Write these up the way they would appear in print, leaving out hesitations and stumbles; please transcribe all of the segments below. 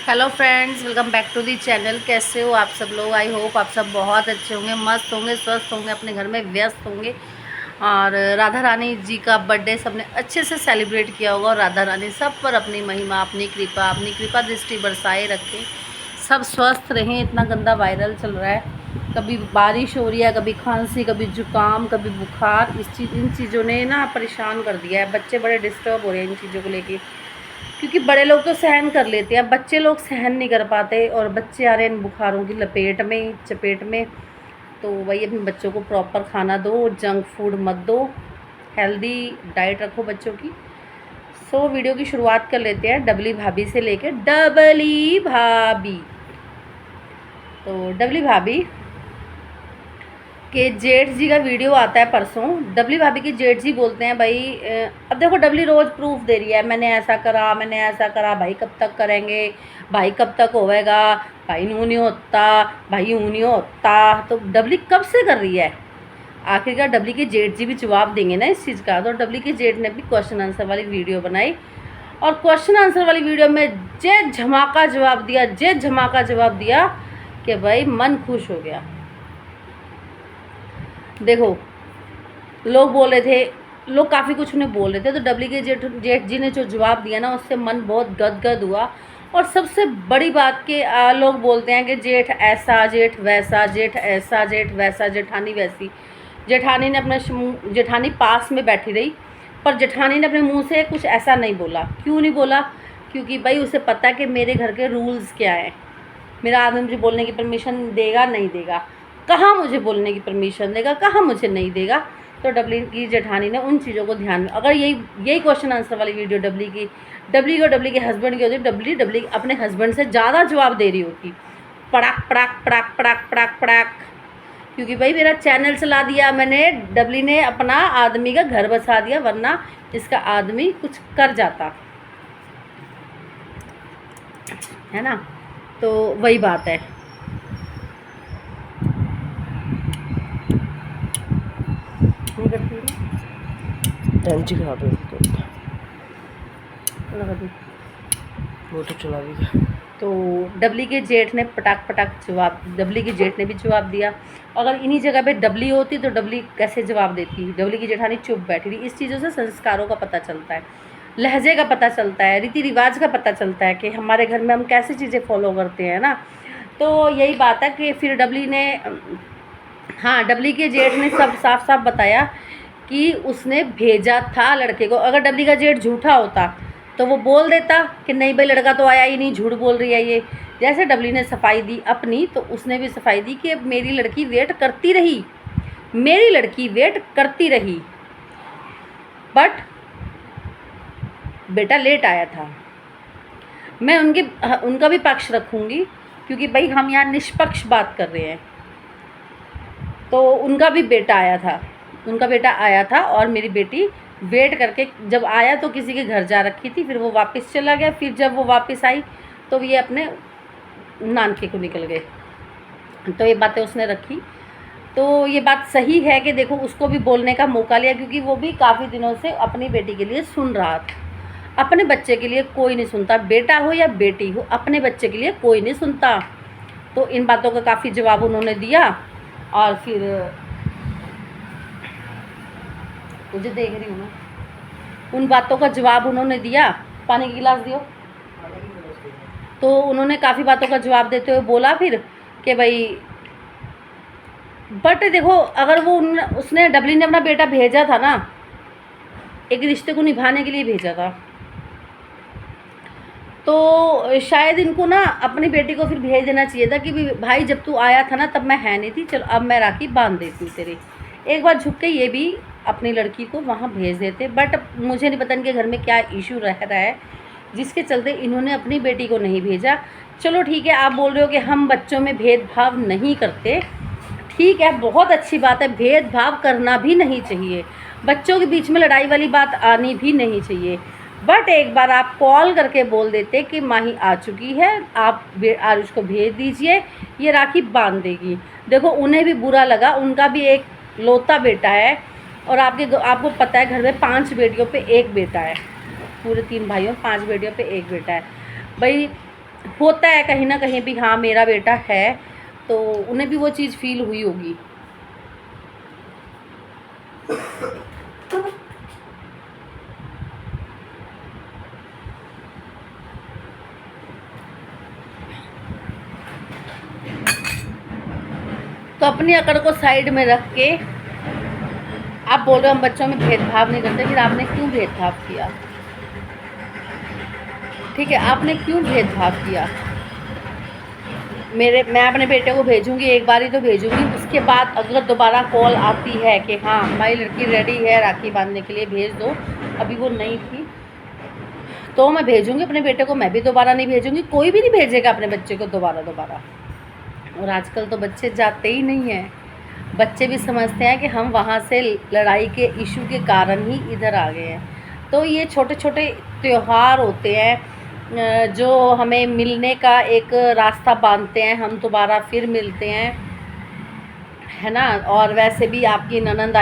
Hello friends, welcome back to the channel. कैसे हो आप सब लोग? आई होप आप सब बहुत अच्छे होंगे, मस्त होंगे, स्वस्थ होंगे, अपने घर में व्यस्त होंगे। और राधा रानी जी का बर्थडे सबने अच्छे से सेलिब्रेट किया होगा और राधा रानी सब पर अपनी महिमा, अपनी कृपा दृष्टि बरसाए रखें, सब स्वस्थ रहें। इतना गंदा वायरल चल रहा है, कभी बारिश हो रही है, कभी खांसी, कभी जुकाम, कभी बुखार। इन चीज़ों ने ना परेशान कर दिया है। बच्चे बड़े डिस्टर्ब हो रहे हैं इन चीज़ों को लेके, क्योंकि बड़े लोग तो सहन कर लेते हैं, बच्चे लोग सहन नहीं कर पाते और बच्चे आ रहे हैं इन बुखारों की चपेट में। तो वही अपने बच्चों को प्रॉपर खाना दो, जंक फूड मत दो, हेल्दी डाइट रखो बच्चों की। वीडियो की शुरुआत कर लेते हैं डबली भाभी से लेके डबली भाभी। तो डबली भाभी के जेठ जी का वीडियो आता है परसों। डबली भाभी की जेठ जी बोलते हैं, भाई अब देखो डबली रोज़ प्रूफ दे रही है, मैंने ऐसा करा, मैंने ऐसा करा। भाई कब तक करेंगे, भाई कब तक होएगा, भाई यूँ नहीं होता, भाई यूँ नहीं होता। तो डबली कब से कर रही है? आखिरकार डबली के जेठ जी भी जवाब देंगे ना इस चीज़ का। तो डबली के जेठ ने भी क्वेश्चन आंसर वाली वीडियो बनाई और क्वेश्चन आंसर वाली वीडियो में जे झमाका जवाब दिया कि भाई मन खुश हो गया। देखो, लोग बोल रहे थे, लोग काफ़ी कुछ उन्हें बोल रहे थे, तो डबली के जेठ जी ने जो जवाब दिया ना, उससे मन बहुत गदगद हुआ। और सबसे बड़ी बात कि लोग बोलते हैं कि जेठ ऐसा, जेठ वैसा, जेठ ऐसा, जेठ वैसा, जेठानी वैसी। जेठानी ने जेठानी पास में बैठी रही, पर जेठानी ने अपने मुंह से कुछ ऐसा नहीं बोला। क्यों नहीं बोला? क्योंकि भाई उसे पता है कि मेरे घर के रूल्स क्या हैं। मेरा आदमी मुझे बोलने की परमिशन देगा नहीं देगा, कहाँ मुझे बोलने की परमिशन देगा, कहाँ मुझे नहीं देगा। तो डबली की जेठानी ने उन चीज़ों को ध्यान में, अगर यही क्वेश्चन आंसर वाली वीडियो डबली के हस्बैंड की होती, डबली अपने हस्बैंड से ज़्यादा जवाब दे रही होती, पड़ाक पड़ाक पड़ाक पड़ाक पड़ाक पड़ाक। क्योंकि भाई मेरा चैनल चला दिया मैंने, डबली ने अपना आदमी का घर बसा दिया, वरना इसका आदमी कुछ कर जाता है ना। तो वही बात है। नहीं करती टंची खराब है लगा दी। वो तो चला भी। तो डबली के जेठ ने डबली के जेठ ने भी जवाब दिया। अगर इन्हीं जगह पे डबली होती तो डबली कैसे जवाब देती? डबली की जेठानी चुप बैठी रही। इस चीज़ों से संस्कारों का पता चलता है, लहजे का पता चलता है, रीति रिवाज का पता चलता है कि हमारे घर में हम कैसे चीज़ें फॉलो करते हैं ना। तो यही बात है कि फिर डबली के जेठ ने सब साफ साफ बताया कि उसने भेजा था लड़के को। अगर डबली का जेठ झूठा होता तो वो बोल देता कि नहीं भाई, लड़का तो आया ही नहीं, झूठ बोल रही है ये। जैसे डबली ने सफाई दी अपनी, तो उसने भी सफाई दी कि मेरी लड़की वेट करती रही, बट बेटा लेट आया था। मैं उनका भी पक्ष रखूँगी, क्योंकि भाई हम यहाँ निष्पक्ष बात कर रहे हैं। तो उनका बेटा आया था और मेरी बेटी वेट करके जब आया तो किसी के घर जा रखी थी, फिर वो वापस चला गया। फिर जब वो वापस आई तो ये अपने नानके को निकल गए। तो ये बातें उसने रखी। तो ये बात सही है कि देखो, उसको भी बोलने का मौका लिया, क्योंकि वो भी काफ़ी दिनों से अपनी बेटी के लिए सुन रहा था। अपने बच्चे के लिए कोई नहीं सुनता, बेटा हो या बेटी हो, अपने बच्चे के लिए कोई नहीं सुनता। तो इन बातों का काफ़ी जवाब उन्होंने दिया। और फिर मुझे देख रही हूँ मैं, उन बातों का जवाब उन्होंने दिया। पानी की गिलास दियो। तो उन्होंने काफ़ी बातों का जवाब देते हुए बोला फिर कि भाई, बट देखो, अगर उसने डबली ने अपना बेटा भेजा था ना, एक रिश्ते को निभाने के लिए भेजा था, तो शायद इनको ना अपनी बेटी को फिर भेज देना चाहिए था कि भाई जब तू आया था ना, तब मैं है नहीं थी, चलो अब मैं राखी बांध देती हूँ तेरी। एक बार झुक के ये भी अपनी लड़की को वहाँ भेज देते। बट मुझे नहीं पता इनके घर में क्या इशू रह रहा है जिसके चलते इन्होंने अपनी बेटी को नहीं भेजा। चलो ठीक है, आप बोल रहे हो कि हम बच्चों में भेदभाव नहीं करते, ठीक है, बहुत अच्छी बात है। भेदभाव करना भी नहीं चाहिए, बच्चों के बीच में लड़ाई वाली बात आनी भी नहीं चाहिए। बट एक बार आप कॉल करके बोल देते कि माही आ चुकी है, आप आरुष को भेज दीजिए, ये राखी बांध देगी। देखो, उन्हें भी बुरा लगा, उनका भी एक लौता बेटा है। और आपको पता है घर में 5 बेटियों पे 1 बेटा है, पूरे 3 भाइयों 5 बेटियों पे 1 बेटा है। भाई होता है कहीं ना कहीं भी, हाँ मेरा बेटा है, तो उन्हें भी वो चीज़ फील हुई होगी। तो अपनी अकड़ को साइड में रख के आप बोल रहे हो हम बच्चों में भेदभाव नहीं करते, फिर आपने क्यों भेदभाव किया? ठीक है, आपने क्यों भेदभाव किया? मैं अपने बेटे को भेजूंगी, एक बार ही तो भेजूंगी, उसके बाद अगर दोबारा कॉल आती है कि हाँ हमारी लड़की रेडी है राखी बांधने के लिए, भेज दो, अभी वो नहीं थी, तो मैं भेजूंगी अपने बेटे को। मैं भी दोबारा नहीं भेजूंगी, कोई भी नहीं भेजेगा अपने बच्चे को दोबारा। और आजकल तो बच्चे जाते ही नहीं हैं, बच्चे भी समझते हैं कि हम वहाँ से लड़ाई के इशू के कारण ही इधर आ गए हैं। तो ये छोटे छोटे त्यौहार होते हैं जो हमें मिलने का एक रास्ता बांधते हैं, हम दोबारा फिर मिलते हैं, है ना। और वैसे भी आपकी ननंद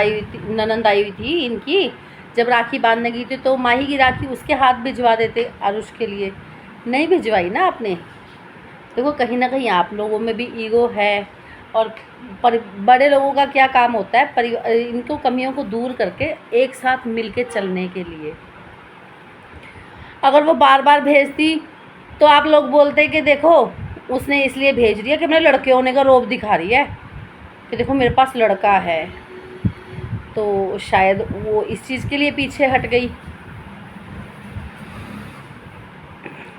आई हुई थी इनकी, जब राखी बांधने गई थी तो माही की राखी उसके हाथ भिजवा देते आरुष के लिए, नहीं भिजवाई ना आपने। देखो कहीं ना कहीं आप लोगों में भी ईगो है, और बड़े लोगों का क्या काम होता है, इनको कमियों को दूर करके एक साथ मिलके चलने के लिए। अगर वो बार बार भेजती तो आप लोग बोलते कि देखो उसने इसलिए भेज दिया कि मेरे लड़के होने का रौब दिखा रही है, कि देखो मेरे पास लड़का है, तो शायद वो इस चीज़ के लिए पीछे हट गई।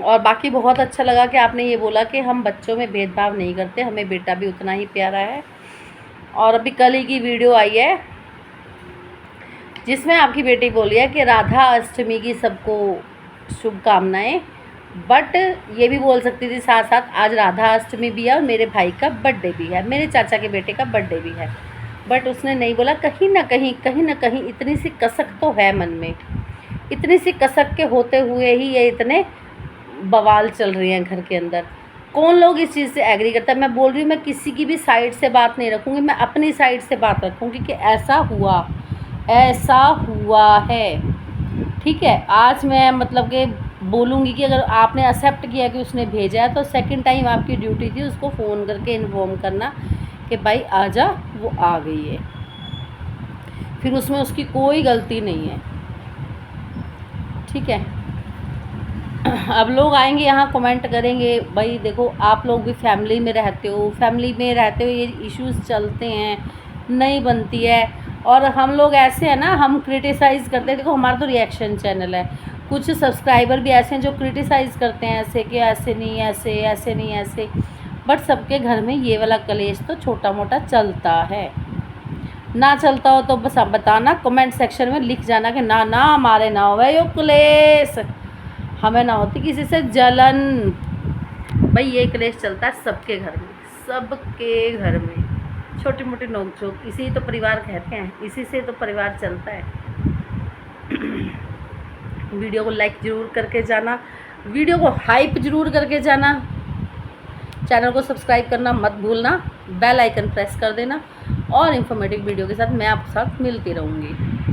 और बाकी बहुत अच्छा लगा कि आपने ये बोला कि हम बच्चों में भेदभाव नहीं करते, हमें बेटा भी उतना ही प्यारा है। और अभी कल ही की वीडियो आई है जिसमें आपकी बेटी बोली है कि राधा अष्टमी की सबको शुभकामनाएं, बट ये भी बोल सकती थी साथ साथ आज राधा अष्टमी भी है और मेरे भाई का बर्थडे भी है, मेरे चाचा के बेटे का बर्थडे भी है, बट उसने नहीं बोला। कहीं ना कहीं इतनी सी कसक तो है मन में, इतनी सी कसक के होते हुए ही ये इतने बवाल चल रही हैं घर के अंदर। कौन लोग इस चीज़ से एग्री करता है? मैं बोल रही हूँ मैं किसी की भी साइड से बात नहीं रखूँगी, मैं अपनी साइड से बात रखूँगी कि ऐसा हुआ है, ठीक है। आज मैं मतलब कि बोलूँगी कि अगर आपने एक्सेप्ट किया कि उसने भेजा है, तो सेकंड टाइम आपकी ड्यूटी थी उसको फ़ोन करके इन्फॉर्म करना कि भाई आजा, वो आ गई है, फिर उसमें उसकी कोई गलती नहीं है, ठीक है। अब लोग आएंगे यहाँ कमेंट करेंगे, भाई देखो आप लोग भी फैमिली में रहते हो, ये इश्यूज चलते हैं, नहीं बनती है, और हम लोग ऐसे हैं ना, हम क्रिटिसाइज़ करते हैं। देखो हमारा तो रिएक्शन चैनल है, कुछ सब्सक्राइबर भी ऐसे हैं जो क्रिटिसाइज़ करते हैं ऐसे कि ऐसे नहीं ऐसे, बट सबके घर में ये वाला कलेश तो छोटा मोटा चलता है। ना चलता हो तो बस आप बताना, कमेंट सेक्शन में लिख जाना कि ना हमारे ना हो यो क्लेश, हमें ना होती किसी से जलन। भाई ये क्लेश चलता है सबके घर में, छोटी मोटी नोक-झोंक, इसी तो परिवार कहते हैं, इसी से तो परिवार चलता है। वीडियो को लाइक ज़रूर करके जाना, वीडियो को हाइप ज़रूर करके जाना, चैनल को सब्सक्राइब करना मत भूलना, बेल आइकन प्रेस कर देना, और इन्फॉर्मेटिव वीडियो के साथ मैं आपके साथ मिलती रहूँगी।